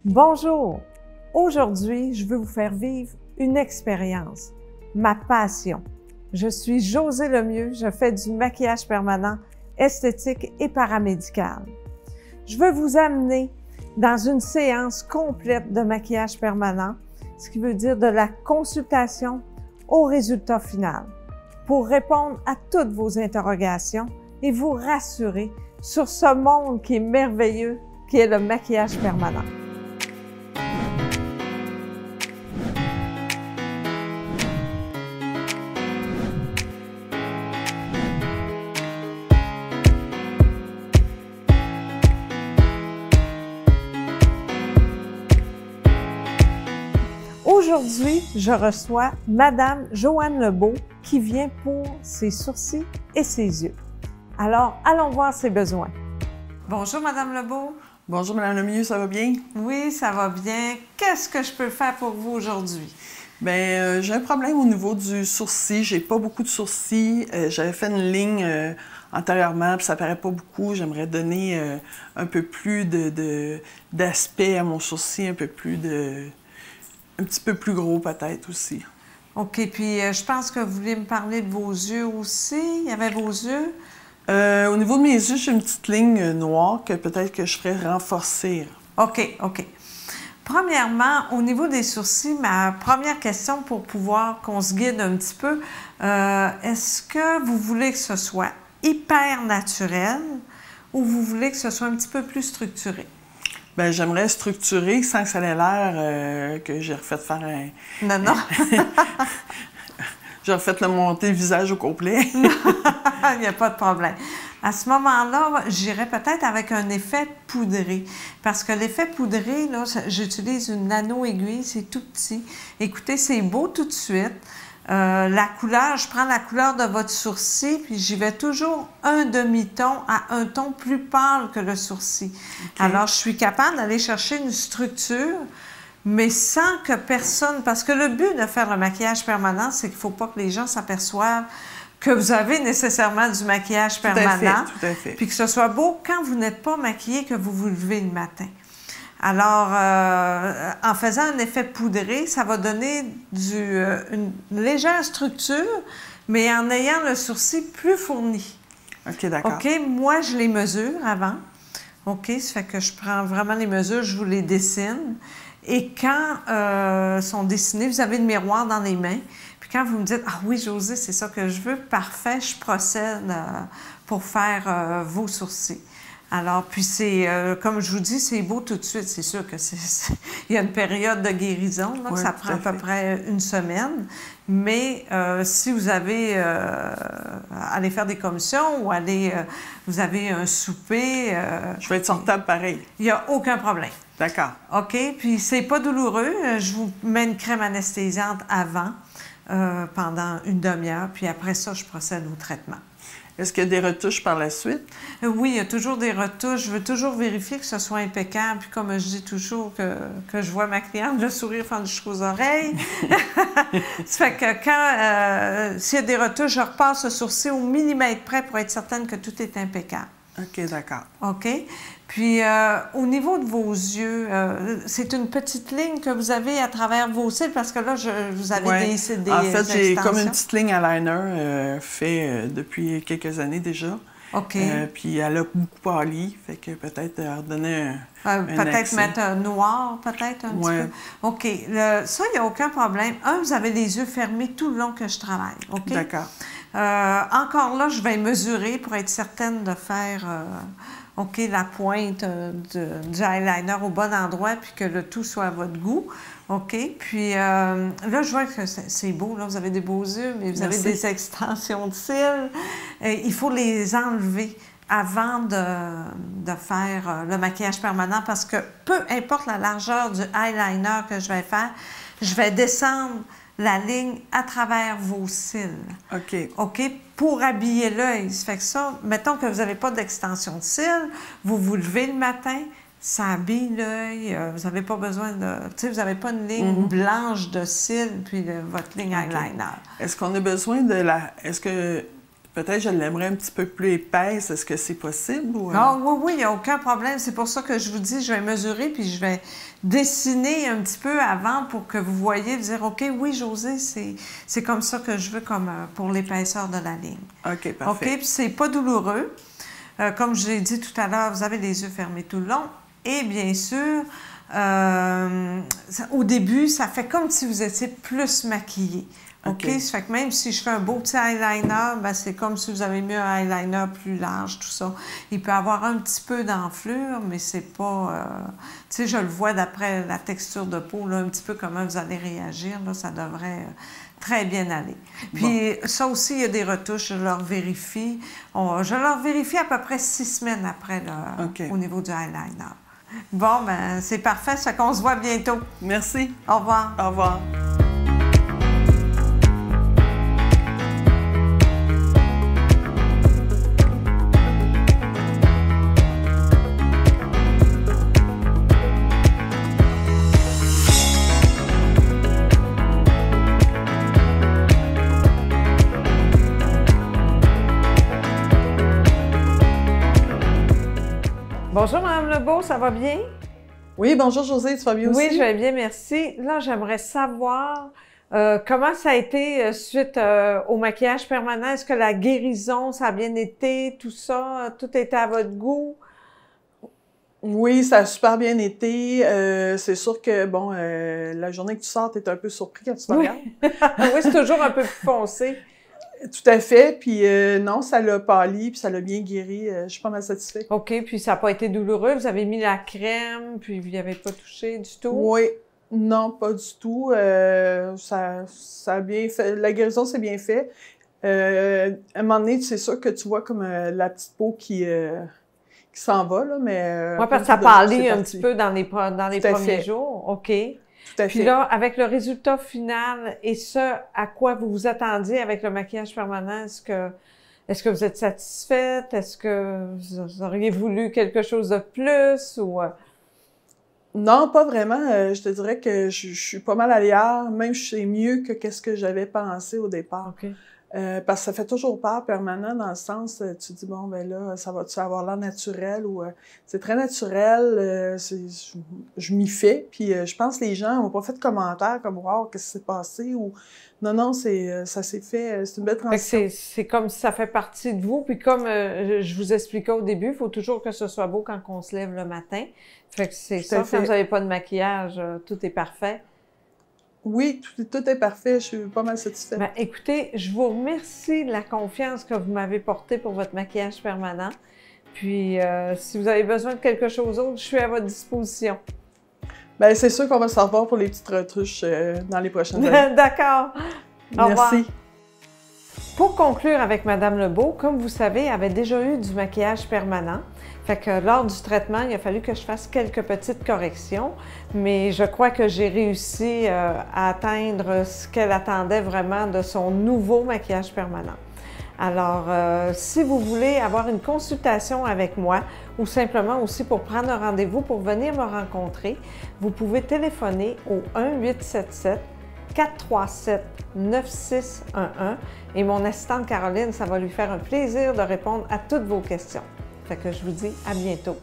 Bonjour! Aujourd'hui, je veux vous faire vivre une expérience, ma passion. Je suis Josée Lemieux, je fais du maquillage permanent, esthétique et paramédical. Je veux vous amener dans une séance complète de maquillage permanent, ce qui veut dire de la consultation au résultat final, pour répondre à toutes vos interrogations et vous rassurer sur ce monde qui est merveilleux, qui est le maquillage permanent. Aujourd'hui, je reçois Madame Joanne Lebeau qui vient pour ses sourcils et ses yeux. Alors, allons voir ses besoins. Bonjour Madame Lebeau. Bonjour Madame Lemieux, ça va bien? Oui, ça va bien. Qu'est-ce que je peux faire pour vous aujourd'hui? Bien, j'ai un problème au niveau du sourcil. J'ai pas beaucoup de sourcils. J'avais fait une ligne antérieurement, puis ça paraît pas beaucoup. J'aimerais donner un peu plus d'aspect à mon sourcil, un petit peu plus gros peut-être aussi. OK, puis je pense que vous voulez me parler de vos yeux aussi. Il y avait vos yeux? Au niveau de mes yeux, j'ai une petite ligne noire que peut-être que je ferais renforcer. OK. Premièrement, au niveau des sourcils, ma première question pour pouvoir qu'on se guide un petit peu, est-ce que vous voulez que ce soit hyper naturel ou vous voulez que ce soit un petit peu plus structuré? Bien, j'aimerais structurer sans que ça ait l'air que j'ai refait faire un... Non. J'ai refait le monter le visage au complet. Il n'y a pas de problème. À ce moment-là, j'irais peut-être avec un effet poudré. Parce que l'effet poudré, là, j'utilise une nano-aiguille, c'est tout petit. Écoutez, c'est beau tout de suite. La couleur, je prends la couleur de votre sourcil, puis j'y vais toujours un demi-ton à un ton plus pâle que le sourcil. Okay. Alors, je suis capable d'aller chercher une structure, mais sans que personne... Parce que le but de faire le maquillage permanent, c'est qu'il ne faut pas que les gens s'aperçoivent que vous avez nécessairement du maquillage permanent. Tout à fait. Puis que ce soit beau quand vous n'êtes pas maquillé, que vous vous levez le matin. Alors, en faisant un effet poudré, ça va donner une légère structure, mais en ayant le sourcil plus fourni. OK, d'accord. OK, moi, je les mesure avant. OK, ça fait que je prends vraiment les mesures, je vous les dessine. Et quand sont dessinés, vous avez le miroir dans les mains. Puis quand vous me dites « Ah oui, Josée, c'est ça que je veux », parfait, je procède pour faire vos sourcils. Alors, puis c'est, comme je vous dis, c'est beau tout de suite. C'est sûr que il y a une période de guérison, là, que ça prend à peu près une semaine. Mais si vous avez aller faire des commissions ou vous avez un souper... je vais être sortable pareil. Il n'y a aucun problème. D'accord. OK, puis c'est pas douloureux. Je vous mets une crème anesthésiante avant, pendant une demi-heure, puis après ça, je procède au traitement. Est-ce qu'il y a des retouches par la suite? Oui, il y a toujours des retouches. Je veux toujours vérifier que ce soit impeccable. Puis comme je dis toujours que je vois ma cliente, le sourire fendu jusqu'aux oreilles. Ça fait que quand, s'il y a des retouches, je repasse le sourcil au millimètre près pour être certaine que tout est impeccable. OK, d'accord. OK. Puis, au niveau de vos yeux, c'est une petite ligne que vous avez à travers vos cils, parce que là, vous avez des en fait, j'ai comme une petite ligne eyeliner fait depuis quelques années déjà. OK. Puis elle a beaucoup pâli, fait que peut-être redonner peut-être mettre un noir, peut-être un petit peu. OK. Ça, il n'y a aucun problème. Vous avez les yeux fermés tout le long que je travaille. OK? D'accord. Encore là, je vais mesurer pour être certaine de faire... OK, la pointe du eyeliner au bon endroit, puis que le tout soit à votre goût. OK, puis là, je vois que c'est beau, là, vous avez des beaux yeux, mais vous avez des extensions de cils. Il faut les enlever avant de faire le maquillage permanent, parce que peu importe la largeur du eyeliner que je vais faire, je vais descendre la ligne à travers vos cils. OK. OK? Pour habiller l'œil. Ça fait que ça, mettons que vous n'avez pas d'extension de cils, vous vous levez le matin, ça habille l'œil, vous n'avez pas besoin de... Tu sais, vous n'avez pas une ligne blanche de cils, puis votre ligne eyeliner. Est-ce qu'on a besoin de la... Est-ce que Peut-être je l'aimerais un petit peu plus épaisse. Est-ce que c'est possible? Ou... Ah, oui, il n'y a aucun problème. C'est pour ça que je vous dis, je vais mesurer puis je vais dessiner un petit peu avant pour que vous voyez, vous dire, OK, oui, Josée, c'est comme ça que je veux comme pour l'épaisseur de la ligne. OK, parfait. OK, puis c'est pas douloureux. Comme je l'ai dit tout à l'heure, vous avez les yeux fermés tout le long. Et bien sûr, au début, ça fait comme si vous étiez plus maquillé. OK? Ça fait que même si je fais un beau petit eyeliner, ben c'est comme si vous avez mis un eyeliner plus large, tout ça. Il peut avoir un petit peu d'enflure, mais c'est pas... tu sais, je le vois d'après la texture de peau, là, un petit peu comment vous allez réagir. Là, ça devrait très bien aller. Puis ça aussi, il y a des retouches, je leur vérifie. Je leur vérifie à peu près 6 semaines après, là, au niveau du eyeliner. Bon, ben c'est parfait, ça fait qu'on se voit bientôt. Merci. Au revoir. Au revoir. Bonjour, Mme Lebeau, ça va bien? Oui, bonjour Josée, tu vas bien aussi? Oui, je vais bien, merci. Là, j'aimerais savoir comment ça a été suite au maquillage permanent. Est-ce que la guérison, ça a bien été, tout ça, tout était à votre goût? Oui, ça a super bien été. C'est sûr que, bon, la journée que tu sors, tu es un peu surpris quand tu te regardes. Oui, c'est toujours un peu plus foncé. Tout à fait. Puis non, ça l'a pâli, puis ça l'a bien guéri. Je suis pas mal satisfaite. OK, puis ça n'a pas été douloureux. Vous avez mis la crème, puis vous n'y avez pas touché du tout? Oui. Non, pas du tout. Ça a bien fait. La guérison, c'est bien fait. À un moment donné, c'est sûr que tu vois comme la petite peau qui s'en va, là, mais... Oui, parce que ça pâlit un petit peu dans les premiers jours. OK. Tout à fait. Puis là, avec le résultat final et ce à quoi vous vous attendiez avec le maquillage permanent, est-ce que vous êtes satisfaite? Est-ce que vous auriez voulu quelque chose de plus ou... Non, pas vraiment. Je te dirais que je suis pas mal à l'hier. Même, je sais mieux que qu'est-ce que j'avais pensé au départ. OK. Parce que ça fait toujours peur permanent dans le sens, tu dis, bon, ben là, ça va-tu avoir l'air naturel ou... c'est très naturel, je m'y fais, puis je pense que les gens n'ont pas fait de commentaires comme « Wow, qu'est-ce qui s'est passé? » ou « Non, non, ça s'est fait, c'est une belle transition. » C'est comme si ça fait partie de vous, puis comme je vous expliquais au début, il faut toujours que ce soit beau quand on se lève le matin. Fait que c'est ça, quand vous n'avez pas de maquillage, tout est parfait. Oui, tout est parfait. Je suis pas mal satisfaite. Ben, écoutez, je vous remercie de la confiance que vous m'avez portée pour votre maquillage permanent. Puis, si vous avez besoin de quelque chose d'autre, je suis à votre disposition. Bien, c'est sûr qu'on va se revoir pour les petites retouches dans les prochaines années. D'accord. Au revoir. Merci. Pour conclure avec Mme Lebeau, comme vous savez, elle avait déjà eu du maquillage permanent. Fait que lors du traitement, il a fallu que je fasse quelques petites corrections, mais je crois que j'ai réussi à atteindre ce qu'elle attendait vraiment de son nouveau maquillage permanent. Alors, si vous voulez avoir une consultation avec moi ou simplement aussi pour prendre un rendez-vous pour venir me rencontrer, vous pouvez téléphoner au 1-877-437-9611 et mon assistante Caroline, ça va lui faire un plaisir de répondre à toutes vos questions. Fait que je vous dis à bientôt.